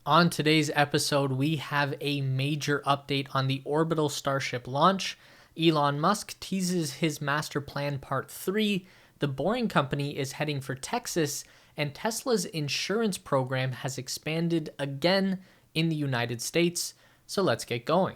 On today's episode, we have a major update on the orbital Starship launch. Elon Musk teases his master plan part 3. The Boring Company is heading for Texas, and Tesla's insurance program has expanded again in the United States. So let's get going.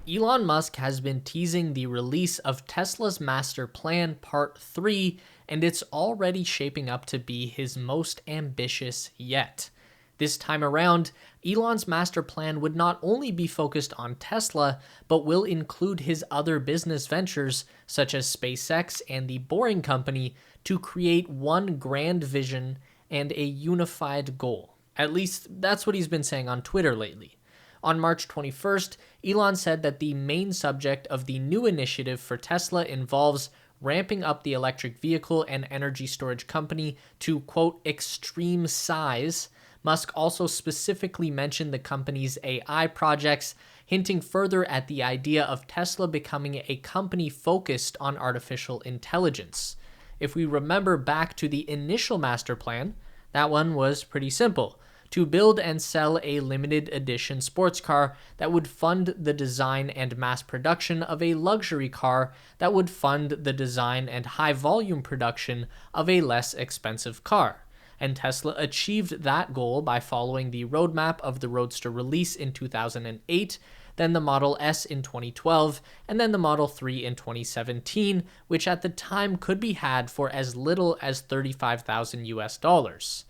Elon Musk has been teasing the release of Tesla's master plan part 3, and it's already shaping up to be his most ambitious yet. This time around, Elon's master plan would not only be focused on Tesla, but will include his other business ventures, such as SpaceX and the Boring Company, to create one grand vision and a unified goal. At least, that's what he's been saying on Twitter lately. On March 21st, Elon said that the main subject of the new initiative for Tesla involves ramping up the electric vehicle and energy storage company to, quote, extreme size. Musk also specifically mentioned the company's AI projects, hinting further at the idea of Tesla becoming a company focused on artificial intelligence. If we remember back to the initial master plan, that one was pretty simple: to build and sell a limited edition sports car that would fund the design and mass production of a luxury car that would fund the design and high volume production of a less expensive car. And Tesla achieved that goal by following the roadmap of the Roadster release in 2008, then the Model S in 2012, and then the Model 3 in 2017, which at the time could be had for as little as $35,000 US.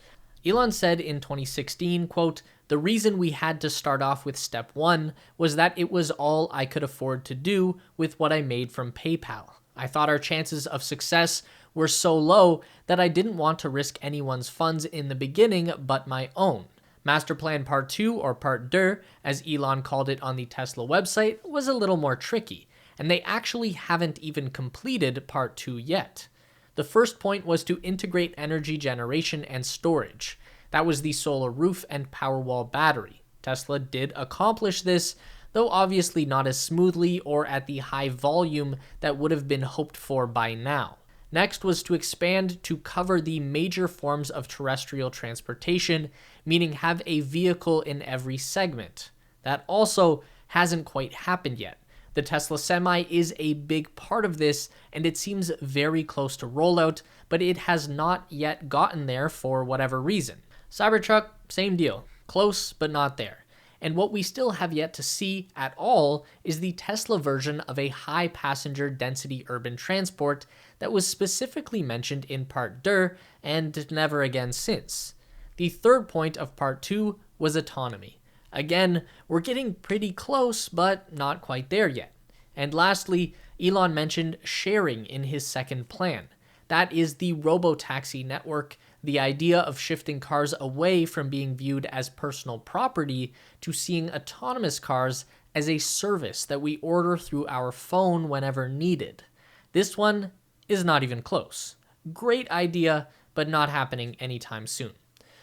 Elon said in 2016, quote, "The reason we had to start off with step 1 was that it was all I could afford to do with what I made from PayPal. I thought our chances of success were so low that I didn't want to risk anyone's funds in the beginning but my own." Master Plan Part 2, or Part 2, as Elon called it on the Tesla website, was a little more tricky, and they actually haven't even completed Part 2 yet. The first point was to integrate energy generation and storage. That was the solar roof and Powerwall battery. Tesla did accomplish this, though obviously not as smoothly or at the high volume that would have been hoped for by now. Next was to expand to cover the major forms of terrestrial transportation, meaning have a vehicle in every segment. That also hasn't quite happened yet. The Tesla Semi is a big part of this, and it seems very close to rollout, but it has not yet gotten there for whatever reason. Cybertruck, same deal. Close, but not there. And what we still have yet to see at all is the Tesla version of a high passenger density urban transport that was specifically mentioned in Part 2 and never again since. The third point of Part 2 was autonomy. Again, we're getting pretty close, but not quite there yet. And lastly, Elon mentioned sharing in his second plan. That is the robotaxi network, the idea of shifting cars away from being viewed as personal property to seeing autonomous cars as a service that we order through our phone whenever needed. This one is not even close. Great idea, but not happening anytime soon.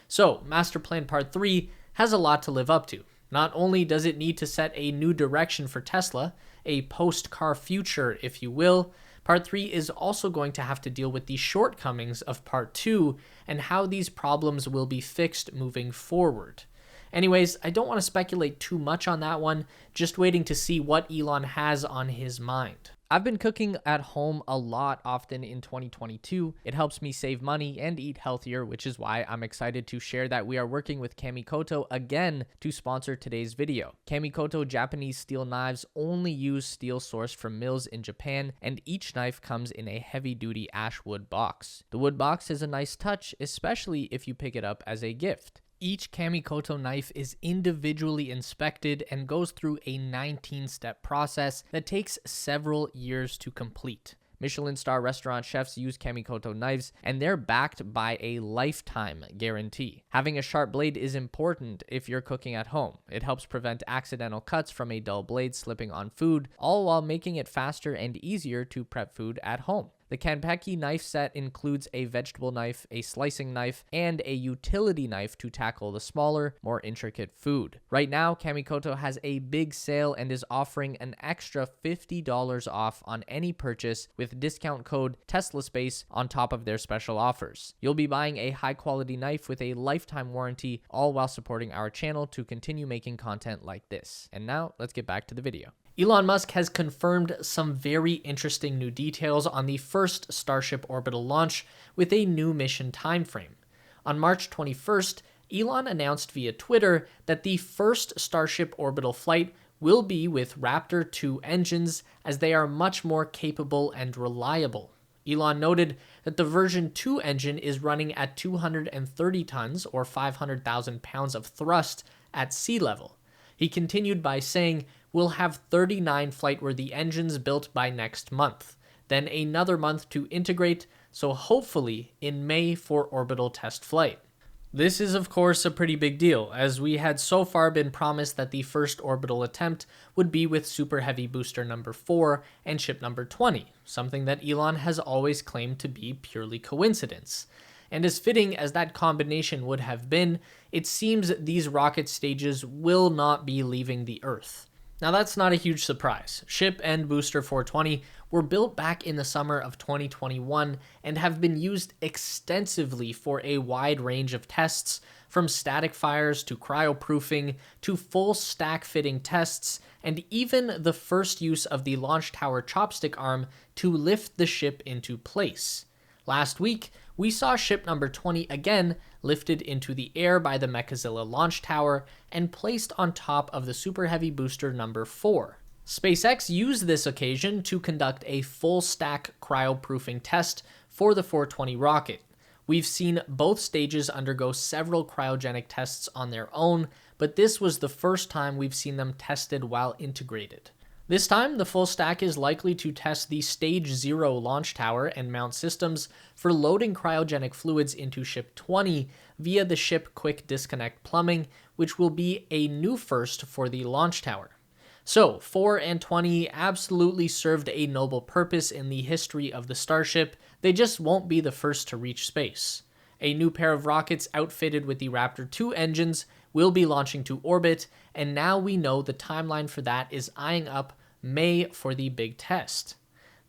So, Master Plan Part 3 has a lot to live up to. Not only does it need to set a new direction for Tesla, a post-car future, if you will, Part 3 is also going to have to deal with the shortcomings of Part 2 and how these problems will be fixed moving forward. Anyways, I don't want to speculate too much on that one, just waiting to see what Elon has on his mind. I've been cooking at home a lot often in 2022. It helps me save money and eat healthier, which is why I'm excited to share that we are working with Kamikoto again to sponsor today's video. Kamikoto Japanese steel knives only use steel sourced from mills in Japan, and each knife comes in a heavy-duty ash wood box. The wood box is a nice touch, especially if you pick it up as a gift. Each Kamikoto knife is individually inspected and goes through a 19-step process that takes several years to complete. Michelin star restaurant chefs use Kamikoto knives, and they're backed by a lifetime guarantee. Having a sharp blade is important if you're cooking at home. It helps prevent accidental cuts from a dull blade slipping on food, all while making it faster and easier to prep food at home. The Kanpeki knife set includes a vegetable knife, a slicing knife, and a utility knife to tackle the smaller, more intricate food. Right now, Kamikoto has a big sale and is offering an extra $50 off on any purchase with discount code TESLASPACE on top of their special offers. You'll be buying a high-quality knife with a lifetime warranty, all while supporting our channel to continue making content like this. And now, let's get back to the video. Elon Musk has confirmed some very interesting new details on the first Starship orbital launch with a new mission timeframe. On March 21st, Elon announced via Twitter that the first Starship orbital flight will be with Raptor 2 engines, as they are much more capable and reliable. Elon noted that the version 2 engine is running at 230 tons or 500,000 pounds of thrust at sea level. He continued by saying, "We'll have 39 flight-worthy engines built by next month, then another month to integrate, so hopefully in May for orbital test flight." This is of course a pretty big deal, as we had so far been promised that the first orbital attempt would be with Super Heavy Booster number 4 and ship number 20, something that Elon has always claimed to be purely coincidence. And as fitting as that combination would have been, it seems these rocket stages will not be leaving the Earth. Now that's not a huge surprise. Ship and Booster 420 were built back in the summer of 2021 and have been used extensively for a wide range of tests, from static fires to cryoproofing to full stack fitting tests, and even the first use of the launch tower chopstick arm to lift the ship into place. Last week, we saw ship number 20 again lifted into the air by the Mechazilla launch tower and placed on top of the Super Heavy Booster number 4. SpaceX used this occasion to conduct a full stack cryoproofing test for the 420 rocket. We've seen both stages undergo several cryogenic tests on their own, but this was the first time we've seen them tested while integrated. This time, the full stack is likely to test the Stage 0 launch tower and mount systems for loading cryogenic fluids into Ship 20 via the Ship Quick Disconnect plumbing, which will be a new first for the launch tower. So, 4 and 20 absolutely served a noble purpose in the history of the Starship. They just won't be the first to reach space. A new pair of rockets outfitted with the Raptor 2 engines will be launching to orbit, and now we know the timeline for that is eyeing up May for the big test.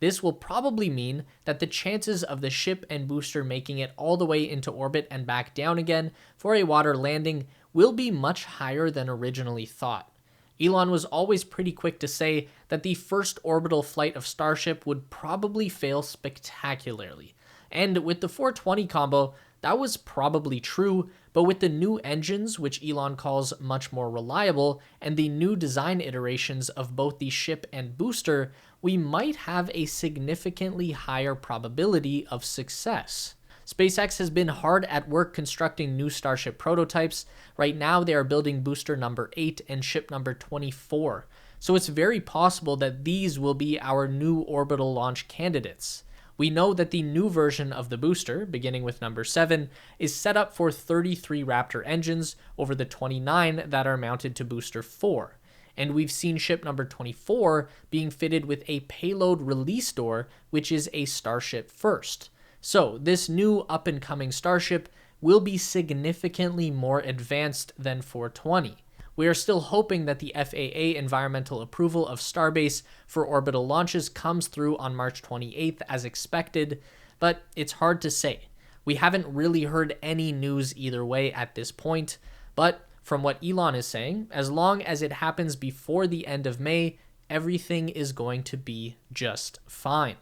This will probably mean that the chances of the ship and booster making it all the way into orbit and back down again for a water landing will be much higher than originally thought. Elon was always pretty quick to say that the first orbital flight of Starship would probably fail spectacularly. And with the 420 combo, that was probably true, but with the new engines, which Elon calls much more reliable, and the new design iterations of both the ship and booster, we might have a significantly higher probability of success. SpaceX has been hard at work constructing new Starship prototypes. Right now, they are building booster number 8 and ship number 24. So it's very possible that these will be our new orbital launch candidates. We know that the new version of the booster, beginning with number 7, is set up for 33 Raptor engines over the 29 that are mounted to booster 4. And we've seen ship number 24 being fitted with a payload release door, which is a Starship first. So this new up-and-coming Starship will be significantly more advanced than 420. We are still hoping that the FAA environmental approval of Starbase for orbital launches comes through on March 28th as expected, but it's hard to say. We haven't really heard any news either way at this point, but from what Elon is saying, as long as it happens before the end of May, everything is going to be just fine.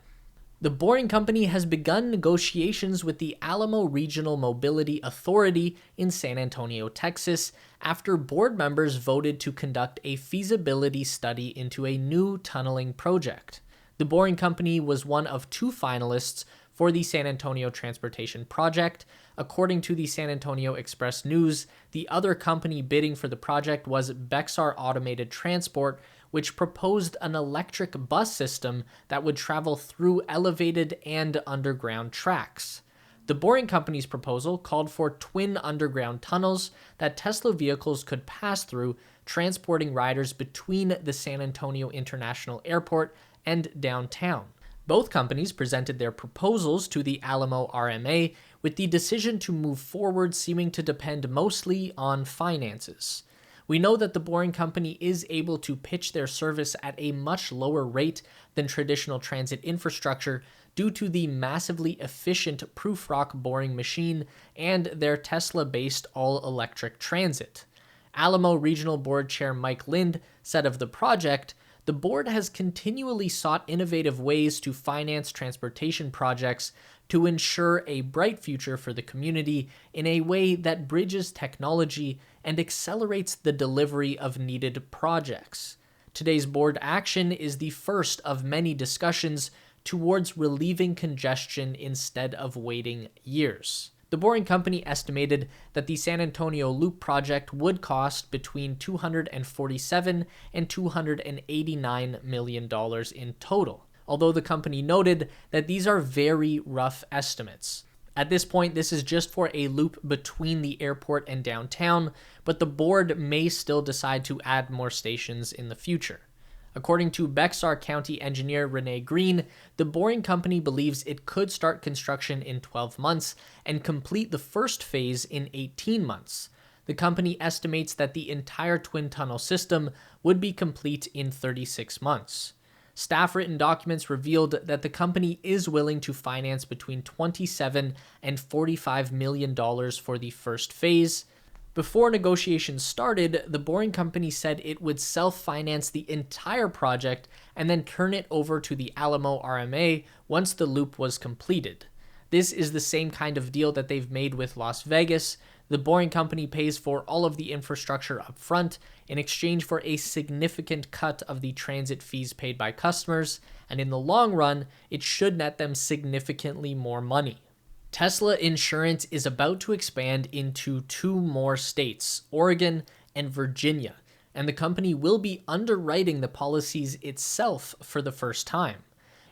The Boring Company has begun negotiations with the Alamo Regional Mobility Authority in San Antonio, Texas, after board members voted to conduct a feasibility study into a new tunneling project. The Boring Company was one of 2 finalists for the San Antonio Transportation Project. According to the San Antonio Express News, the other company bidding for the project was Bexar Automated Transport, which proposed an electric bus system that would travel through elevated and underground tracks. The Boring Company's proposal called for twin underground tunnels that Tesla vehicles could pass through, transporting riders between the San Antonio International Airport and downtown. Both companies presented their proposals to the Alamo RMA, with the decision to move forward seeming to depend mostly on finances. We know that the Boring Company is able to pitch their service at a much lower rate than traditional transit infrastructure due to the massively efficient Prufrock boring machine and their Tesla-based all-electric transit. Alamo Regional Board Chair Mike Lind said of the project, "The board has continually sought innovative ways to finance transportation projects to ensure a bright future for the community in a way that bridges technology and accelerates the delivery of needed projects. Today's board action is the first of many discussions towards relieving congestion instead of waiting years." The Boring Company estimated that the San Antonio Loop project would cost between $247 and $289 million in total, although the company noted that these are very rough estimates. At this point, this is just for a loop between the airport and downtown, but the board may still decide to add more stations in the future. According to Bexar County engineer Renee Green, the Boring Company believes it could start construction in 12 months and complete the first phase in 18 months. The company estimates that the entire twin tunnel system would be complete in 36 months. Staff-written documents revealed that the company is willing to finance between $27 and $45 million for the first phase. Before negotiations started, the Boring Company said it would self-finance the entire project and then turn it over to the Alamo RMA once the loop was completed. This is the same kind of deal that they've made with Las Vegas. The Boring Company pays for all of the infrastructure up front in exchange for a significant cut of the transit fees paid by customers, and in the long run, it should net them significantly more money. Tesla Insurance is about to expand into 2 more states, Oregon and Virginia, and the company will be underwriting the policies itself for the first time.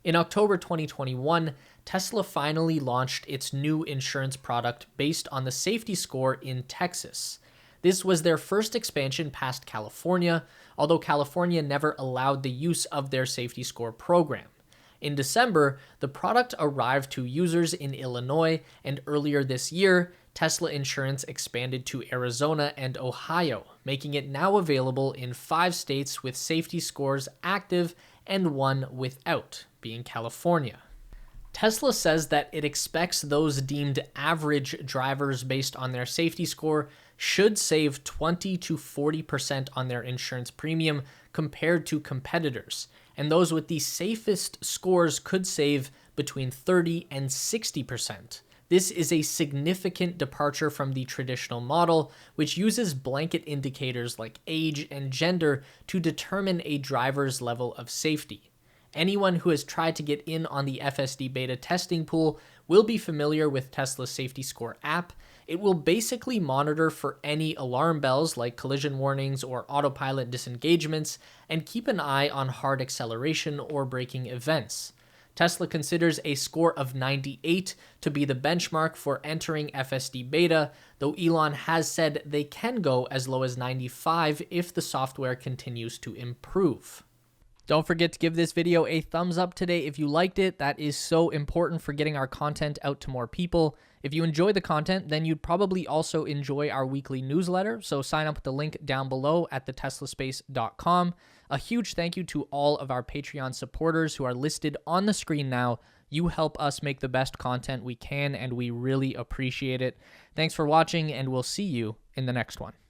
In October 2021, Tesla finally launched its new insurance product based on the safety score in Texas. This was their first expansion past California, although California never allowed the use of their safety score program. In December, the product arrived to users in Illinois, and earlier this year, Tesla Insurance expanded to Arizona and Ohio, making it now available in 5 states with safety scores active and 1 without, being California. Tesla says that it expects those deemed average drivers based on their safety score should save 20 to 40% on their insurance premium compared to competitors, and those with the safest scores could save between 30 and 60%. This is a significant departure from the traditional model, which uses blanket indicators like age and gender to determine a driver's level of safety. Anyone who has tried to get in on the FSD beta testing pool will be familiar with Tesla's Safety Score app. It will basically monitor for any alarm bells like collision warnings or autopilot disengagements and keep an eye on hard acceleration or braking events. Tesla considers a score of 98 to be the benchmark for entering FSD beta, though Elon has said they can go as low as 95 if the software continues to improve. Don't forget to give this video a thumbs up today if you liked it. That is so important for getting our content out to more people. If you enjoy the content, then you'd probably also enjoy our weekly newsletter, so sign up with the link down below at theteslaspace.com. A huge thank you to all of our Patreon supporters who are listed on the screen now. You help us make the best content we can, and we really appreciate it. Thanks for watching, and we'll see you in the next one.